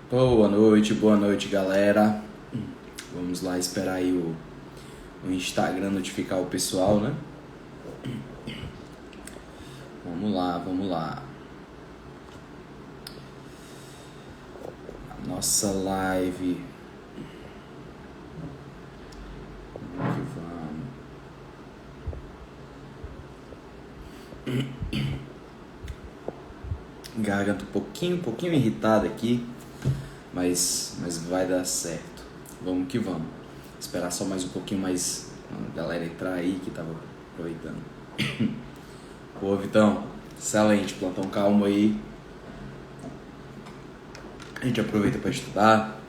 Boa noite, galera. Vamos lá esperar aí o Instagram notificar o pessoal, né? Vamos lá. A nossa live. Vamos que vamos. Garganta um pouquinho irritada aqui, mas vai dar certo. Vamos que vamos. Esperar só mais um pouquinho mais a galera entrar aí que tava aproveitando. Pô, Vitão, excelente, plantão calmo aí. A gente aproveita para estudar,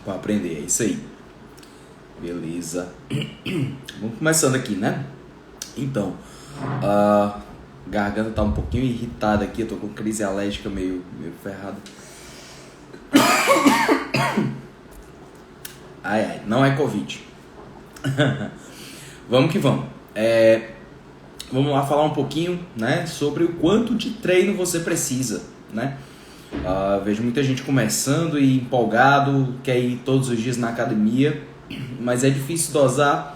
para aprender, é isso aí. Beleza. Vamos começando aqui, né? Então, a garganta tá um pouquinho irritada aqui, eu tô com crise alérgica meio ferrada. Ai, não é Covid. Vamos que vamos. Vamos lá falar um pouquinho, né, sobre o quanto de treino você precisa, né? Vejo muita gente começando e empolgado, quer ir todos os dias na academia, mas é difícil dosar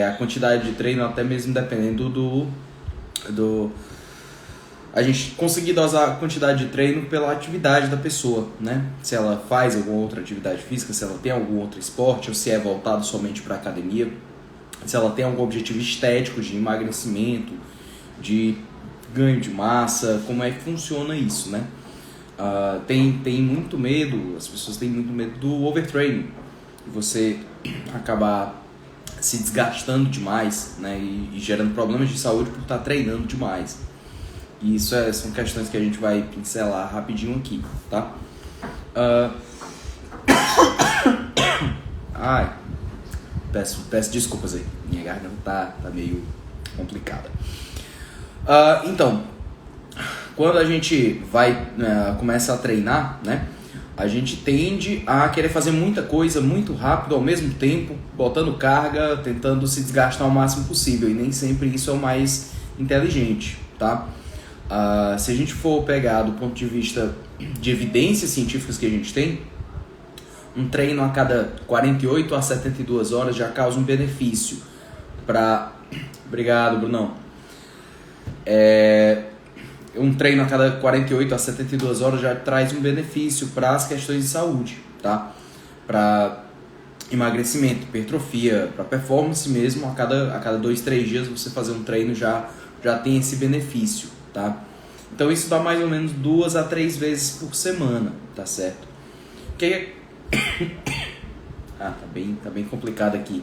a quantidade de treino, até mesmo dependendo a gente conseguir dosar a quantidade de treino pela atividade da pessoa, né? Se ela faz alguma outra atividade física, se ela tem algum outro esporte, ou se é voltado somente para academia, se ela tem algum objetivo estético de emagrecimento, de ganho de massa, como é que funciona isso, né? Tem muito medo, as pessoas têm muito medo do overtraining, você acabar se desgastando demais, né, e gerando problemas de saúde por estar treinando demais. E isso são questões que a gente vai pincelar rapidinho aqui, tá? Peço desculpas aí, minha garganta tá meio complicada. Então, quando a gente começa a treinar, né, a gente tende a querer fazer muita coisa muito rápido ao mesmo tempo, botando carga, tentando se desgastar o máximo possível, e nem sempre isso é o mais inteligente, tá? Se a gente for pegar do ponto de vista de evidências científicas que a gente tem, um treino a cada 48 a 72 horas já causa um benefício para... Obrigado, Brunão. Um treino a cada 48 a 72 horas já traz um benefício para as questões de saúde, tá? Para emagrecimento, hipertrofia, para performance mesmo, a cada 2, 3 dias você fazer um treino já tem esse benefício, tá? Então isso dá mais ou menos 2 a 3 vezes por semana, tá certo? Tá bem complicado aqui.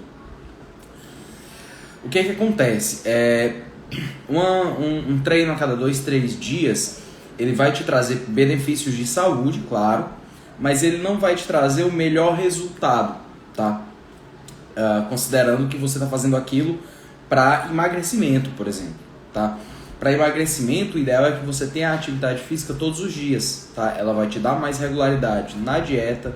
O que acontece? Um treino a cada 2, 3 dias, ele vai te trazer benefícios de saúde, claro, mas ele não vai te trazer o melhor resultado, tá? Considerando que você está fazendo aquilo para emagrecimento, por exemplo, tá? Para emagrecimento, o ideal é que você tenha atividade física todos os dias, tá? Ela vai te dar mais regularidade na dieta,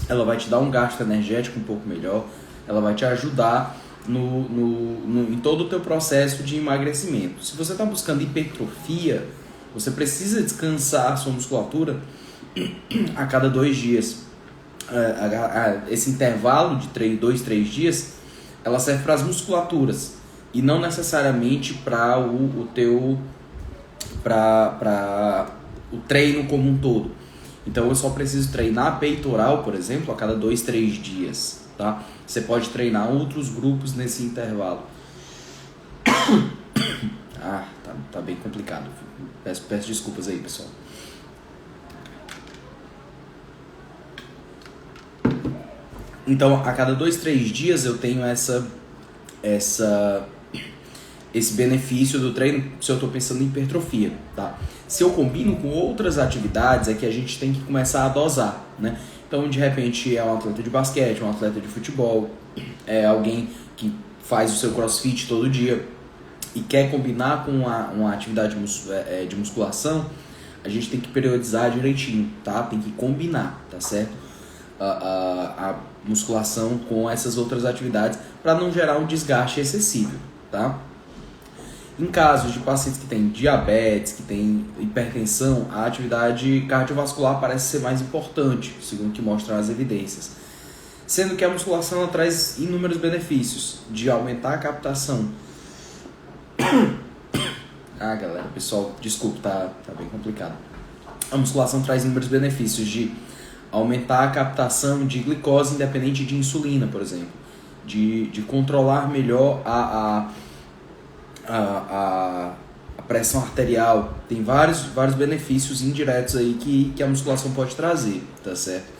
ela vai te dar um gasto energético um pouco melhor, ela vai te ajudar em todo o teu processo de emagrecimento. Se você está buscando hipertrofia, você precisa descansar a sua musculatura a cada 2 dias. Esse intervalo de 2, 3 dias, ela serve para as musculaturas e não necessariamente para o treino como um todo. Então eu só preciso treinar peitoral, por exemplo, a cada 2, 3 dias, tá? Você pode treinar outros grupos nesse intervalo. Tá bem complicado. Peço desculpas aí, pessoal. Então, a cada 2, 3 dias eu tenho esse benefício do treino se eu estou pensando em hipertrofia, tá? Se eu combino com outras atividades, é que a gente tem que começar a dosar, né? Então, de repente, é um atleta de basquete, um atleta de futebol, é alguém que faz o seu crossfit todo dia e quer combinar com uma atividade de musculação, a gente tem que periodizar direitinho, tá? Tem que combinar, tá certo? A musculação com essas outras atividades para não gerar um desgaste excessivo, tá? Em casos de pacientes que têm diabetes, que têm hipertensão, a atividade cardiovascular parece ser mais importante, segundo o que mostram as evidências. Sendo que a musculação ela traz inúmeros benefícios de aumentar a captação. Galera, pessoal, desculpa, tá bem complicado. A musculação traz inúmeros benefícios de aumentar a captação de glicose independente de insulina, por exemplo. De controlar melhor a pressão arterial. Tem vários benefícios indiretos aí que a musculação pode trazer, tá certo?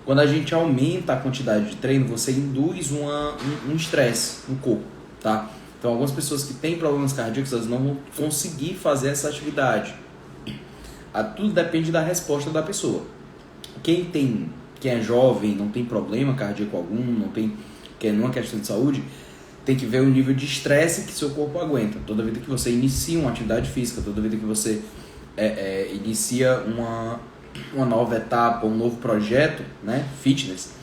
Quando a gente aumenta a quantidade de treino, você induz um estresse no corpo, tá? Então, algumas pessoas que têm problemas cardíacos, elas não vão conseguir fazer essa atividade. Tudo depende da resposta da pessoa. Quem é jovem, não tem problema cardíaco algum, que é uma questão de saúde, tem que ver o nível de estresse que seu corpo aguenta. Toda vida que você inicia uma atividade física, toda vida que você inicia uma nova etapa, um novo projeto, né, fitness,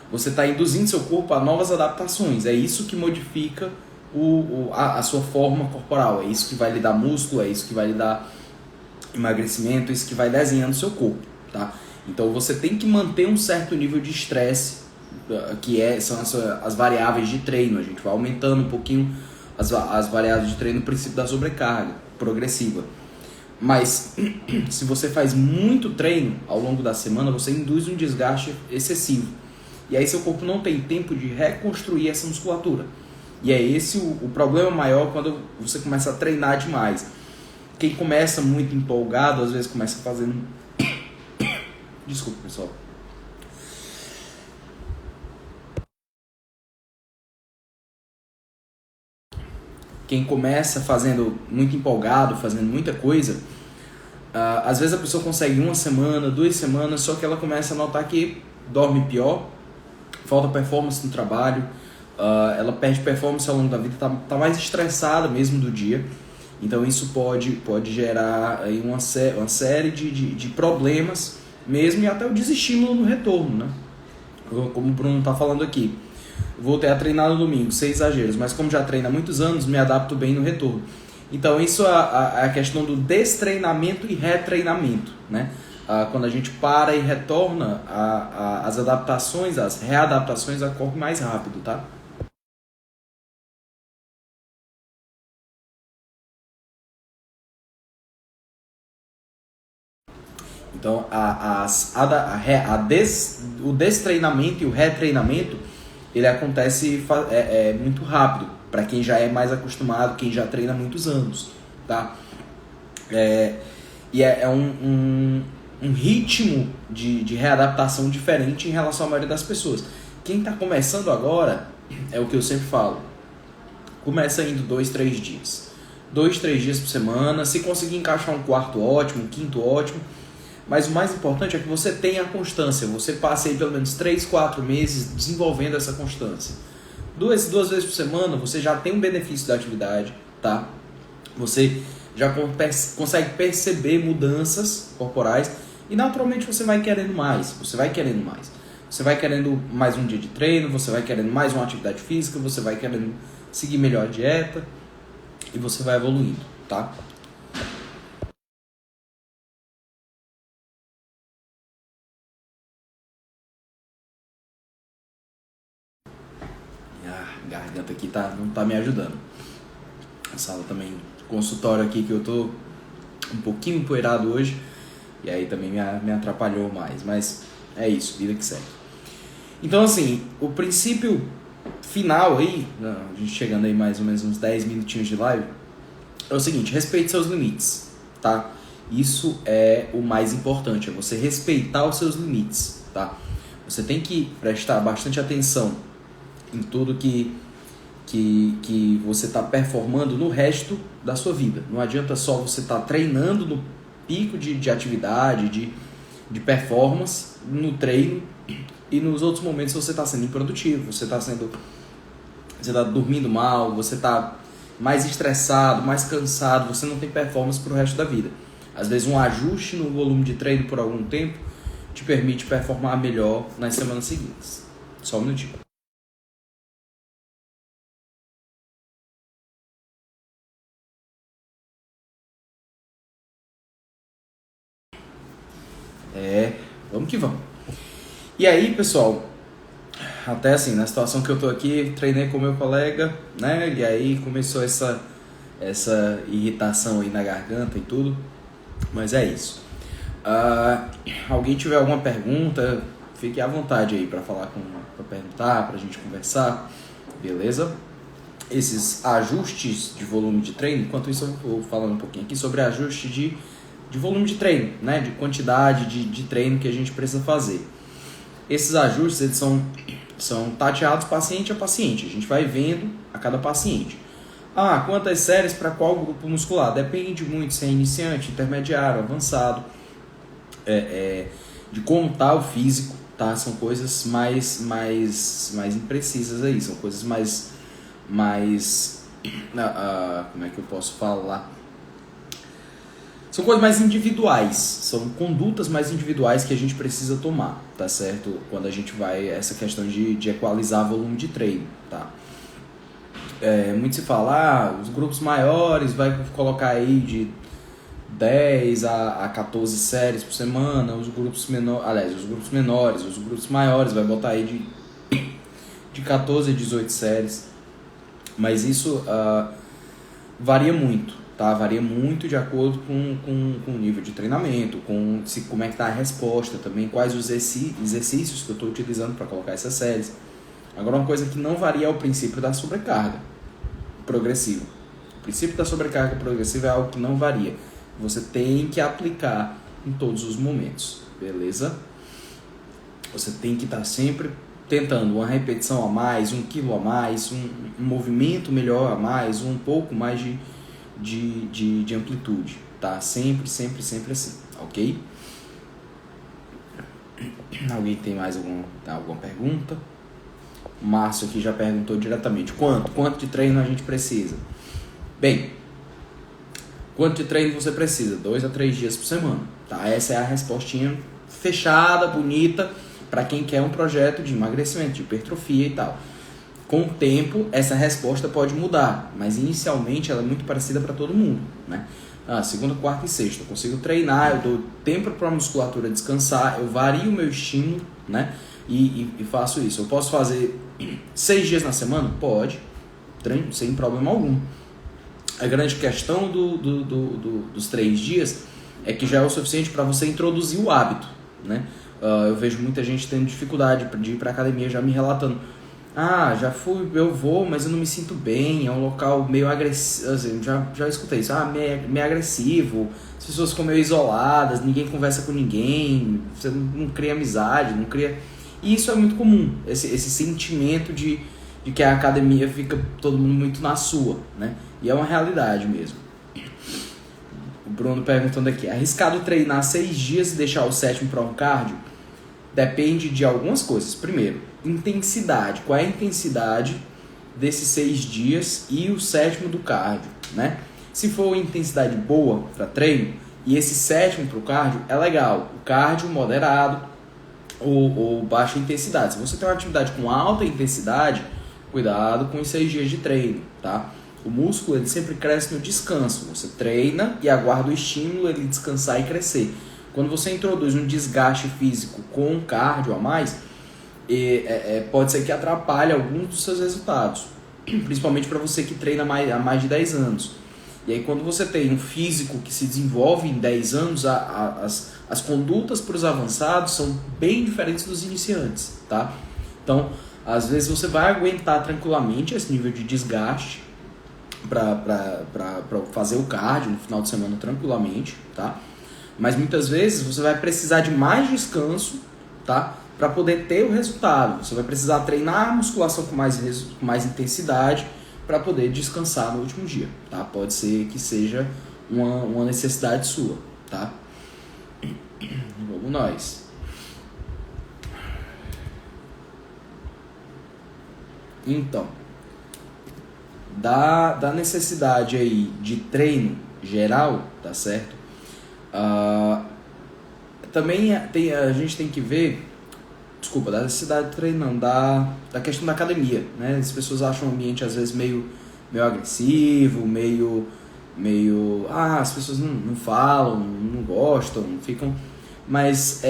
você está induzindo seu corpo a novas adaptações. É isso que modifica a sua forma corporal, é isso que vai lhe dar músculo, é isso que vai lhe dar emagrecimento, é isso que vai desenhando seu corpo, tá? Então você tem que manter um certo nível de estresse, são as variáveis de treino. A gente vai aumentando um pouquinho as variáveis de treino no princípio da sobrecarga progressiva. Mas se você faz muito treino ao longo da semana, você induz um desgaste excessivo. E aí seu corpo não tem tempo de reconstruir essa musculatura. E é esse o problema maior quando você começa a treinar demais. Quem começa muito empolgado, às vezes começa fazendo... Desculpa, pessoal. Quem começa fazendo muito empolgado, fazendo muita coisa, às vezes a pessoa consegue 1 semana, 2 semanas, só que ela começa a notar que dorme pior, falta performance no trabalho, ela perde performance ao longo da vida, tá mais estressada mesmo do dia. Então isso pode gerar aí uma série de problemas mesmo, e até o desestímulo no retorno, né? Como o Bruno está falando aqui. Voltei a treinar no domingo, sem exageros, mas como já treino há muitos anos, me adapto bem no retorno. Então isso é a questão do destreinamento e retreinamento, né? Quando a gente para e retorna, as adaptações, as readaptações ocorrem mais rápido, tá? Então o destreinamento e o retreinamento, ele acontece muito rápido para quem já é mais acostumado, quem já treina há muitos anos, tá? Um ritmo de readaptação diferente em relação à maioria das pessoas. Quem está começando agora, é o que eu sempre falo, começa indo 2, 3 dias. 2, 3 dias por semana, se conseguir encaixar um quarto ótimo, um quinto ótimo, mas o mais importante é que você tenha a constância, você passe aí pelo menos 3, 4 meses desenvolvendo essa constância. Duas vezes por semana você já tem um benefício da atividade, tá? Você já consegue perceber mudanças corporais e naturalmente você vai querendo mais, Você vai querendo mais um dia de treino, você vai querendo mais uma atividade física, você vai querendo seguir melhor a dieta e você vai evoluindo, tá? A garganta aqui não tá me ajudando. A sala também, consultório aqui que eu tô um pouquinho empoeirado hoje, e aí também me atrapalhou mais, mas é isso, vida que segue. Então assim, o princípio final aí, a gente chegando aí mais ou menos uns 10 minutinhos de live, é o seguinte: respeite seus limites, tá? Isso é o mais importante, é você respeitar os seus limites, tá? Você tem que prestar bastante atenção em tudo que você está performando no resto da sua vida. Não adianta só você estar treinando no pico de atividade, de performance no treino, e nos outros momentos você está sendo improdutivo, você está dormindo mal, você está mais estressado, mais cansado, você não tem performance para o resto da vida. Às vezes um ajuste no volume de treino por algum tempo te permite performar melhor nas semanas seguintes. Só um minutinho. Vamos que vamos. E aí, pessoal, até assim, na situação que eu tô aqui, treinei com meu colega, né? E aí começou essa irritação aí na garganta e tudo. Mas é isso. Alguém tiver alguma pergunta, fique à vontade aí para perguntar, pra gente conversar, beleza? Esses ajustes de volume de treino, enquanto isso eu vou falando um pouquinho aqui sobre ajuste de volume de treino, né? De quantidade de treino que a gente precisa fazer. Esses ajustes, eles são tateados paciente a paciente, a gente vai vendo a cada paciente. Quantas séries para qual grupo muscular? Depende muito se é iniciante, intermediário, avançado, de como tá o físico, tá? São coisas mais imprecisas aí, são coisas mais como é que eu posso falar? São coisas mais individuais, são condutas mais individuais que a gente precisa tomar, tá certo? Quando a gente vai, essa questão de equalizar volume de treino, tá? Muito se fala, os grupos maiores vai colocar aí de 10 a 14 séries por semana, os grupos menores, os grupos maiores vai botar aí de 14 a 18 séries, mas isso varia muito, tá? Varia muito de acordo com o nível de treinamento, como é que tá a resposta também, quais os exercícios que eu estou utilizando para colocar essas séries. Agora, uma coisa que não varia é o princípio da sobrecarga progressiva. O princípio da sobrecarga progressiva é algo que não varia. Você tem que aplicar em todos os momentos, beleza? Você tem que estar sempre tentando uma repetição a mais, 1 quilo a mais, um movimento melhor a mais, um pouco mais de amplitude, tá? Sempre assim, ok? Alguém tem mais alguma pergunta? O Márcio aqui já perguntou diretamente quanto de treino a gente precisa. Bem, quanto de treino você precisa? 2 a 3 dias por semana, tá? Essa é a respostinha fechada, bonita, para quem quer um projeto de emagrecimento, de hipertrofia e tal. Com o tempo, essa resposta pode mudar, mas inicialmente ela é muito parecida para todo mundo, né? Segunda, quarta e sexta, eu consigo treinar, eu dou tempo para a musculatura descansar, eu vario o meu estímulo, né? E faço isso. Eu posso fazer 6 dias na semana? Pode, treino sem problema algum. A grande questão dos 3 dias é que já é o suficiente para você introduzir o hábito, né? Eu vejo muita gente tendo dificuldade de ir para academia, já me relatando: já fui, eu vou, mas eu não me sinto bem, é um local meio agressivo, assim, já escutei isso, meio agressivo, as pessoas ficam meio isoladas, ninguém conversa com ninguém, você não cria amizade, não cria... E isso é muito comum, esse sentimento de que a academia fica todo mundo muito na sua, né? E é uma realidade mesmo. O Bruno perguntando aqui: arriscado treinar 6 dias e deixar o 7º para um cardio? Depende de algumas coisas. Primeiro, intensidade. Qual é a intensidade desses 6 dias e o 7º do cardio, né? Se for intensidade boa para treino e esse 7º para o cardio, é legal. O cardio moderado ou baixa intensidade. Se você tem uma atividade com alta intensidade, cuidado com os 6 dias de treino, tá? O músculo, ele sempre cresce no descanso. Você treina e aguarda o estímulo, ele descansar e crescer. Quando você introduz um desgaste físico com um cardio a mais, pode ser que atrapalhe alguns dos seus resultados, principalmente para você que treina há mais de 10 anos. E aí, quando você tem um físico que se desenvolve em 10 anos, as condutas para os avançados são bem diferentes dos iniciantes, tá? Então, às vezes você vai aguentar tranquilamente esse nível de desgaste para fazer o cardio no final de semana tranquilamente, tá? Mas muitas vezes você vai precisar de mais descanso, tá? Para poder ter o resultado. Você vai precisar treinar a musculação com mais intensidade para poder descansar no último dia, tá? Pode ser que seja uma necessidade sua, tá? Vamos nós. Então, da necessidade aí de treino geral, tá certo? Também a gente tem que ver, da necessidade de treino não, da questão da academia, né? As pessoas acham o ambiente às vezes meio agressivo, as pessoas não falam, não gostam, ficam... Mas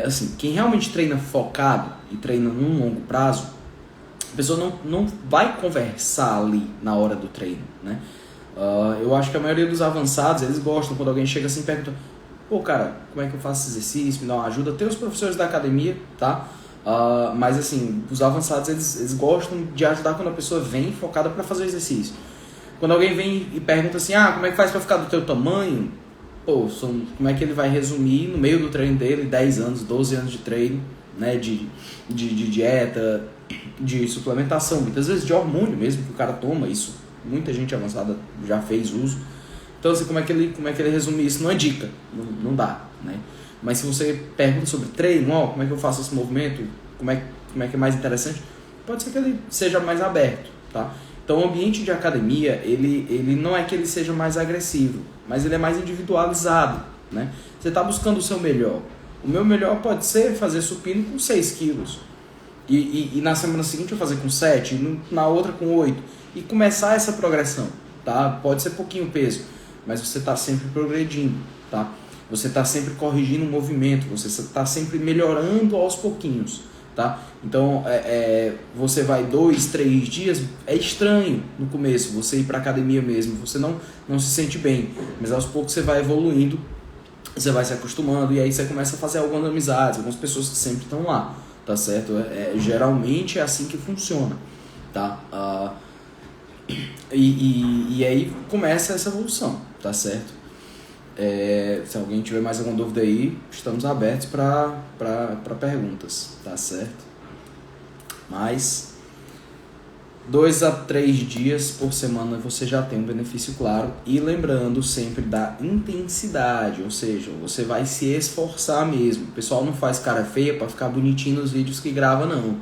assim, quem realmente treina focado e treina num longo prazo, a pessoa não vai conversar ali na hora do treino, né? Eu acho que a maioria dos avançados, eles gostam quando alguém chega assim e pergunta: pô, cara, como é que eu faço esse exercício? Me dá uma ajuda. Tem os professores da academia, tá? Mas assim, os avançados, eles gostam de ajudar quando a pessoa vem focada para fazer o exercício. Quando alguém vem e pergunta assim: como é que faz para ficar do teu tamanho? Pô, como é que ele vai resumir no meio do treino dele 10 anos, 12 anos de treino, né? De dieta, de suplementação, muitas vezes de hormônio mesmo que o cara toma. Isso muita gente avançada já fez uso. Então assim, como é que ele resume isso numa dica? Não dá, né? Mas se você pergunta sobre treino, como é que eu faço esse movimento, como é que é mais interessante, pode ser que ele seja mais aberto, tá? Então o ambiente de academia, ele não é que ele seja mais agressivo, mas ele é mais individualizado, né? Você está buscando o seu melhor. O meu melhor pode ser fazer supino com 6 quilos. E na semana seguinte eu fazer com 7, e na outra com 8. E começar essa progressão, tá? Pode ser pouquinho peso, mas você está sempre progredindo, tá? Você está sempre corrigindo o movimento, você está sempre melhorando aos pouquinhos, tá? Então, você vai 2, 3 dias, é estranho no começo você ir para academia mesmo, você não se sente bem, mas aos poucos você vai evoluindo, você vai se acostumando e aí você começa a fazer algumas amizades, algumas pessoas que sempre estão lá, tá certo? Geralmente é assim que funciona, tá? E aí começa essa evolução, tá certo? Se alguém tiver mais alguma dúvida aí, estamos abertos para perguntas, tá certo? Mas 2 a 3 dias por semana você já tem um benefício claro. E lembrando sempre da intensidade, ou seja, você vai se esforçar mesmo. O pessoal não faz cara feia para ficar bonitinho nos vídeos que grava, não.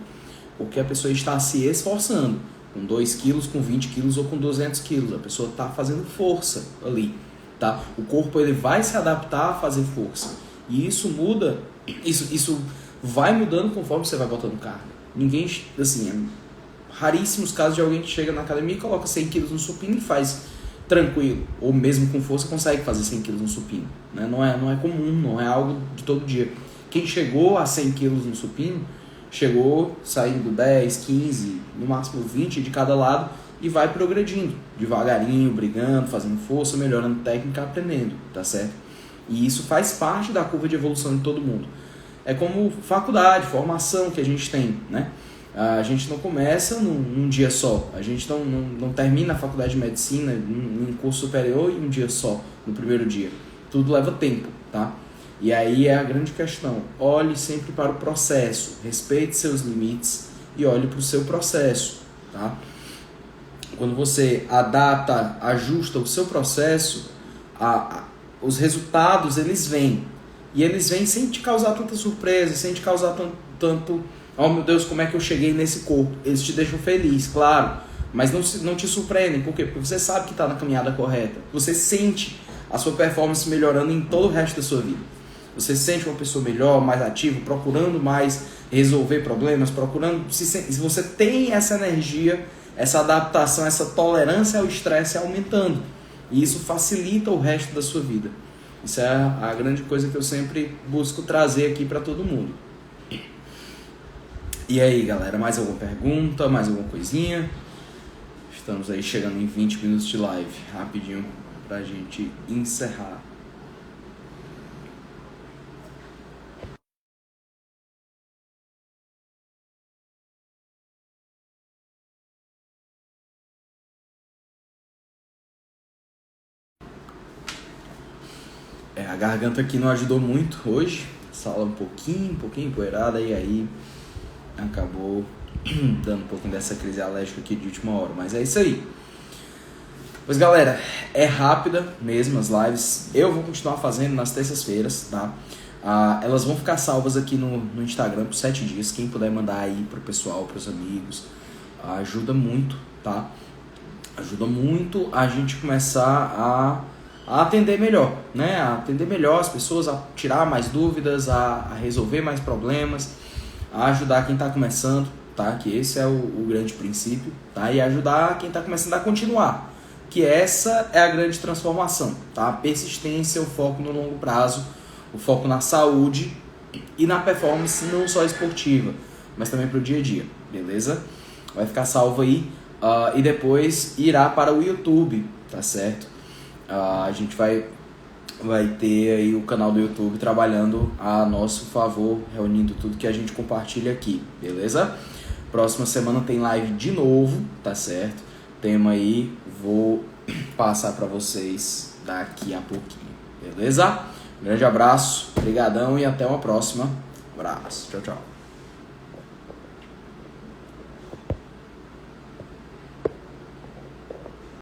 Porque a pessoa está se esforçando. Com 2 quilos, com 20 quilos ou com 200 quilos. A pessoa está fazendo força ali. Tá? O corpo ele vai se adaptar a fazer força. E isso muda, isso vai mudando conforme você vai botando carga. Ninguém, assim, raríssimos casos de alguém que chega na academia e coloca 100 quilos no supino e faz tranquilo. Ou mesmo com força consegue fazer 100 quilos no supino. Né? Não é comum, não é algo de todo dia. Quem chegou a 100 quilos no supino, chegou saindo 10, 15, no máximo 20 de cada lado, e vai progredindo, devagarinho, brigando, fazendo força, melhorando técnica, aprendendo, tá certo? E isso faz parte da curva de evolução de todo mundo. É como faculdade, formação que a gente tem, né? A gente não começa num dia só, a gente não termina a faculdade de medicina num curso superior em um dia só, no primeiro dia. Tudo leva tempo, tá? E aí é a grande questão, olhe sempre para o processo, respeite seus limites e olhe para o seu processo, tá? Quando você adapta, ajusta o seu processo, os resultados eles vêm. E eles vêm sem te causar tanta surpresa, sem te causar tanto oh meu Deus, como é que eu cheguei nesse corpo? Eles te deixam feliz, claro, mas não te surpreendem. Por quê? Porque você sabe que está na caminhada correta. Você sente a sua performance melhorando em todo o resto da sua vida. Você se sente uma pessoa melhor, mais ativa, procurando mais resolver problemas, se você tem essa energia, essa adaptação, essa tolerância ao estresse aumentando. E isso facilita o resto da sua vida. Isso é a grande coisa que eu sempre busco trazer aqui para todo mundo. E aí, galera, mais alguma pergunta, mais alguma coisinha? Estamos aí chegando em 20 minutos de live, rapidinho pra gente encerrar. A garganta aqui não ajudou muito hoje, sala um pouquinho empoeirada, e aí acabou dando um pouquinho dessa crise alérgica aqui de última hora, mas é isso aí. Pois galera, é rápida mesmo as lives, eu vou continuar fazendo nas terças-feiras, tá? Elas vão ficar salvas aqui no Instagram por 7 dias, quem puder mandar aí pro pessoal, pros amigos, ajuda muito, tá? Ajuda muito a gente começar a atender melhor, né? A atender melhor as pessoas, a tirar mais dúvidas, a resolver mais problemas, a ajudar quem está começando, tá? Que esse é o grande princípio, tá? E ajudar quem está começando a continuar, que essa é a grande transformação, tá? A persistência, o foco no longo prazo, o foco na saúde e na performance não só esportiva, mas também para o dia a dia, beleza? Vai ficar salvo aí e depois irá para o YouTube, tá certo? A gente vai ter aí o canal do YouTube trabalhando a nosso favor, reunindo tudo que a gente compartilha aqui, beleza? Próxima semana tem live de novo, tá certo? Tema aí, vou passar para vocês daqui a pouquinho, beleza? Um grande abraço, brigadão e até uma próxima. Abraço, tchau, tchau.